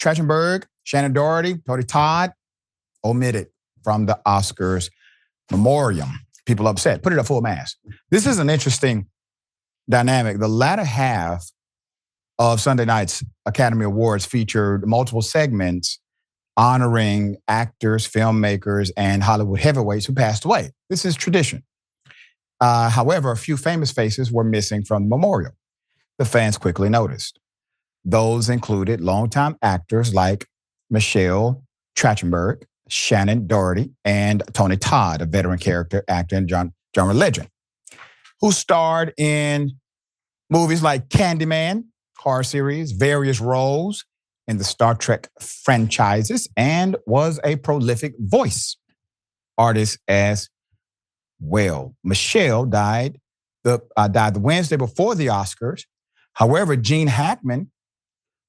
Trachtenberg, Shannen Doherty, Tony Todd, omitted from the Oscars Memoriam. People upset. Put it at full mast. This is an interesting dynamic. The latter half of Sunday night's Academy Awards featured multiple segments honoring actors, filmmakers, and Hollywood heavyweights who passed away. This is tradition. However, a few famous faces were missing from the memorial. The fans quickly noticed. Those included longtime actors like Michelle Trachtenberg, Shannen Doherty, and Tony Todd, a veteran character actor and genre legend, who starred in movies like Candyman, horror series, various roles in the Star Trek franchises, and was a prolific voice artist as well. Michelle died the Wednesday before the Oscars. However, Gene Hackman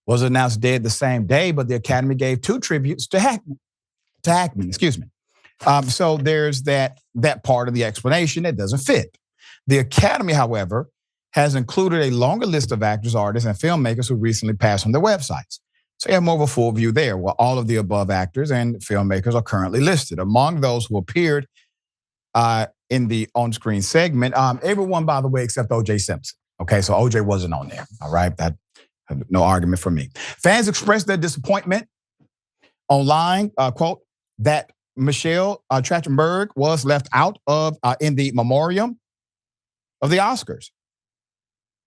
was announced dead the same day, but the Academy gave 2 tributes to Hackman. So there's that part of the explanation that doesn't fit. The Academy, however, has included a longer list of actors, artists, and filmmakers who recently passed on their websites. So you have more of a full view there. Well, all of the above actors and filmmakers are currently listed. Among those who appeared in the on-screen segment, everyone, by the way, except O.J. Simpson. Okay, so O.J. wasn't on there, all right? That no argument from me. Fans expressed their disappointment online, quote, that Michelle Trachtenberg was left out of in the memoriam of the Oscars.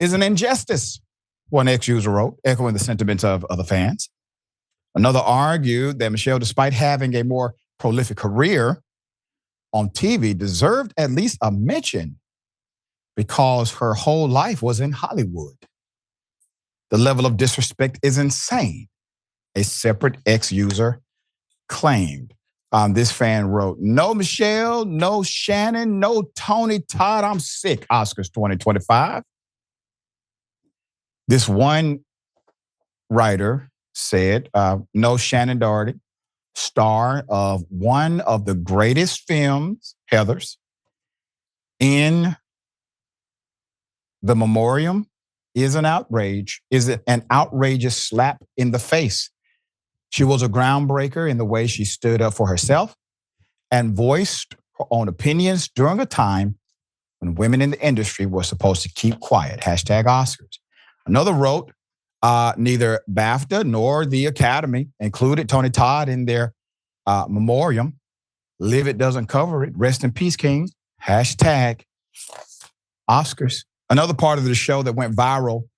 Is an injustice, one ex-user wrote, echoing the sentiments of other fans. Another argued that Michelle, despite having a more prolific career on TV, deserved at least a mention because her whole life was in Hollywood. The level of disrespect is insane, a separate ex-user claimed. This fan wrote, no Michelle, no Shannen, no Tony Todd. I'm sick, Oscars 2025. This one writer said, no Shannen Doherty, star of one of the greatest films, Heathers, in the Memoriam is an outrage, is an outrageous slap in the face. She was a groundbreaker in the way she stood up for herself and voiced her own opinions during a time when women in the industry were supposed to keep quiet. #Oscars. Another wrote, neither BAFTA nor the Academy included Tony Todd in their memoriam. Live It doesn't cover it. Rest in peace, King. #Oscars. Another part of the show that went viral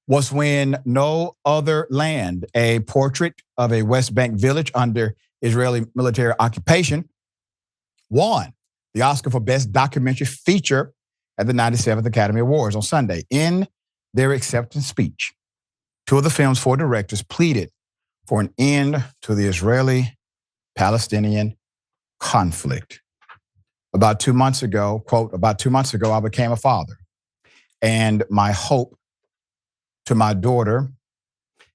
was when No Other Land, a portrait of a West Bank village under Israeli military occupation, won the Oscar for Best Documentary Feature at the 97th Academy Awards on Sunday. In their acceptance speech, 2 of the film's 4 directors pleaded for an end to the Israeli-Palestinian conflict. About 2 months ago, quote, about 2 months ago, I became a father. And my hope to my daughter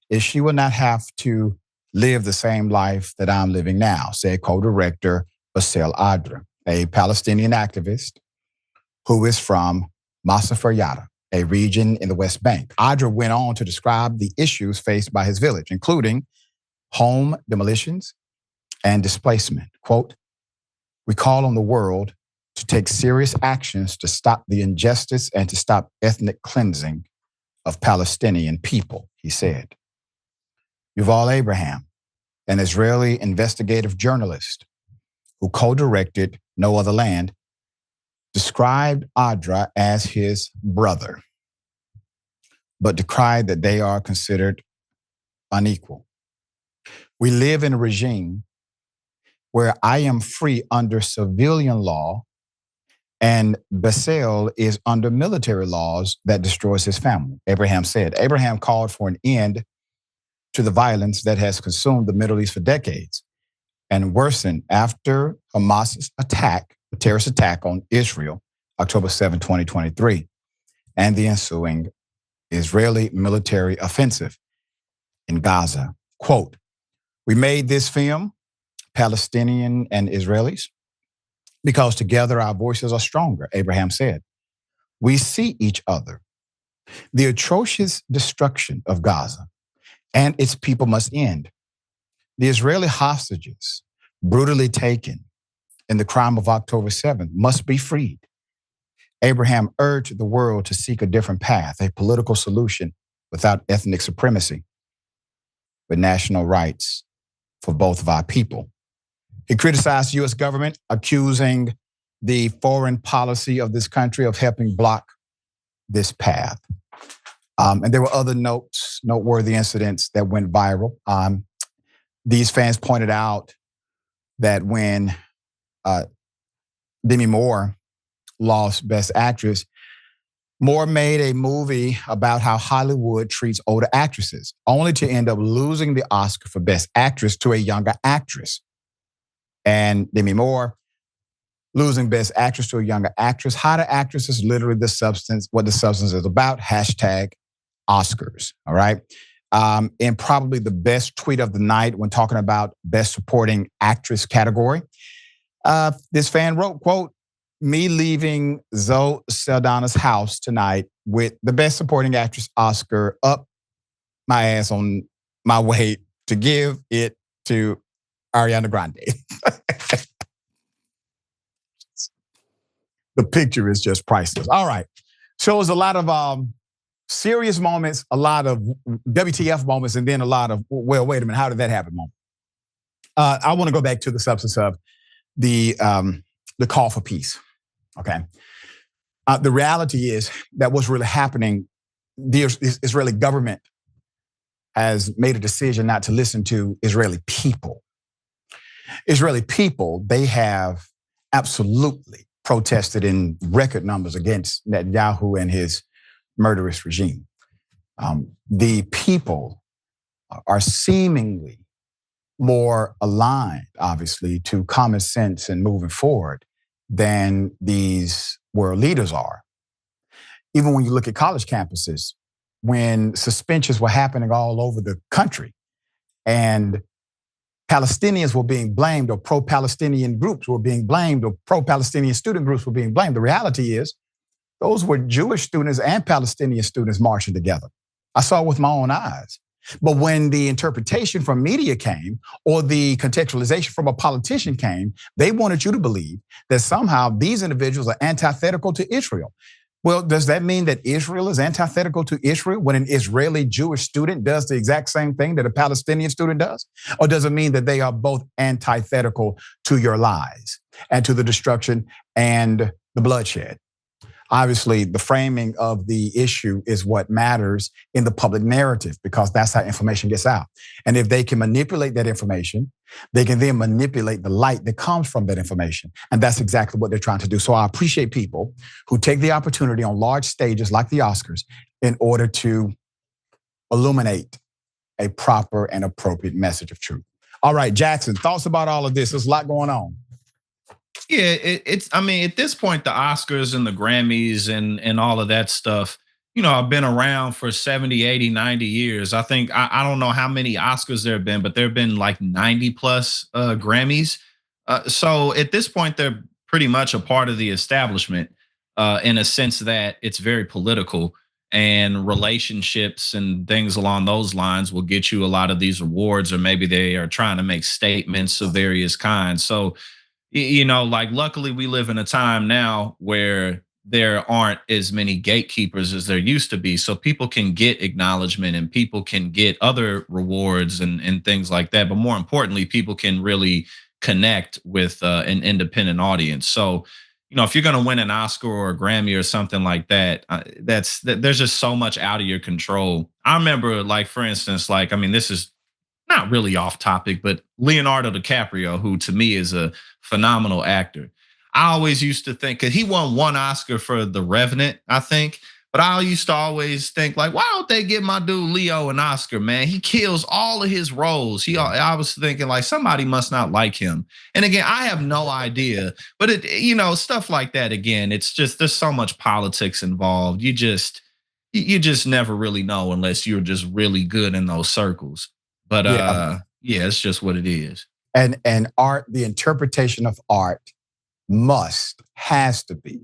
is she will not have to live the same life that I'm living now, said co-director Bassel Adra, a Palestinian activist who is from Masafer Yatta, a region in the West Bank. Adra went on to describe the issues faced by his village, including home demolitions and displacement. Quote, we call on the world to take serious actions to stop the injustice and to stop ethnic cleansing of Palestinian people, he said. Yuval Abraham, an Israeli investigative journalist who co-directed No Other Land, described Adra as his brother, but decried that they are considered unequal. We live in a regime where I am free under civilian law and Bassel is under military laws that destroys his family, Abraham said. Abraham called for an end to the violence that has consumed the Middle East for decades and worsened after Hamas's attack, a terrorist attack on Israel, October 7, 2023, and the ensuing Israeli military offensive in Gaza. Quote, we made this film, Palestinian and Israelis, because together our voices are stronger, Abraham said. We see each other. The atrocious destruction of Gaza and its people must end. The Israeli hostages brutally taken in the crime of October 7th must be freed. Abraham urged the world to seek a different path, a political solution without ethnic supremacy, but national rights for both of our people. He criticized the U.S. government, accusing the foreign policy of this country of helping block this path. And there were other noteworthy incidents that went viral. These fans pointed out that when Demi Moore lost Best Actress, Moore made a movie about how Hollywood treats older actresses, only to end up losing the Oscar for Best Actress to a younger actress. And Demi Moore losing Best Actress to a younger actress. Hotter actress is literally what the substance is about. Hashtag Oscars, all right? And probably the best tweet of the night when talking about Best Supporting Actress category, this fan wrote, quote, "Me leaving Zoe Saldana's house tonight with the Best Supporting Actress Oscar up my ass on my way to give it to Ariana Grande." The picture is just priceless. All right. Shows a lot of serious moments, a lot of WTF moments, and then a lot of, well, wait a minute, how did that happen moment? I want to go back to the substance of the call for peace. Okay. The reality is that what's really happening, the Israeli government has made a decision not to listen to Israeli people. Israeli people, they have absolutely protested in record numbers against Netanyahu and his murderous regime. The people are seemingly more aligned, obviously, to common sense and moving forward than these world leaders are. Even when you look at college campuses, when suspensions were happening all over the country and Palestinians were being blamed, or pro-Palestinian groups were being blamed, or pro-Palestinian student groups were being blamed, the reality is those were Jewish students and Palestinian students marching together. I saw it with my own eyes. But when the interpretation from media came, or the contextualization from a politician came, they wanted you to believe that somehow these individuals are antithetical to Israel. Well, does that mean that Israel is antithetical to Israel when an Israeli Jewish student does the exact same thing that a Palestinian student does? Or does it mean that they are both antithetical to your lies and to the destruction and the bloodshed? Obviously, the framing of the issue is what matters in the public narrative, because that's how information gets out. And if they can manipulate that information, they can then manipulate the light that comes from that information. And that's exactly what they're trying to do. So I appreciate people who take the opportunity on large stages like the Oscars in order to illuminate a proper and appropriate message of truth. All right, Jackson, thoughts about all of this? There's a lot going on. Yeah, I mean, at this point, the Oscars and the Grammys and all of that stuff, I've been around for 70, 80, 90 years. I think, I don't know how many Oscars there have been, but there have been like 90 plus Grammys. So at this point, they're pretty much a part of the establishment in a sense that it's very political, and relationships and things along those lines will get you a lot of these awards, or maybe they are trying to make statements of various kinds. So, like, luckily we live in a time now where there aren't as many gatekeepers as there used to be. So people can get acknowledgement and people can get other rewards and things like that. But more importantly, people can really connect with an independent audience. So, if you're going to win an Oscar or a Grammy or something like that, there's just so much out of your control. I remember, like, for instance, like, I mean, this is not really off topic, but Leonardo DiCaprio, who to me is a phenomenal actor. I always used to think, because he won one Oscar for The Revenant, I think. But I used to always think, like, why don't they give my dude Leo an Oscar, man? He kills all of his roles. I was thinking, like, somebody must not like him. And again, I have no idea. But stuff like that, again, it's just, there's so much politics involved. You just never really know unless you're just really good in those circles. But yeah, it's just what it is. And art, the interpretation of art has to be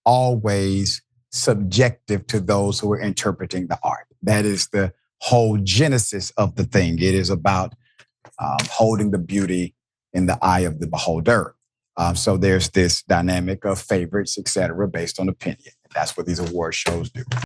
always subjective to those who are interpreting the art. That is the whole genesis of the thing. It is about holding the beauty in the eye of the beholder. So there's this dynamic of favorites, et cetera, based on opinion. That's what these award shows do.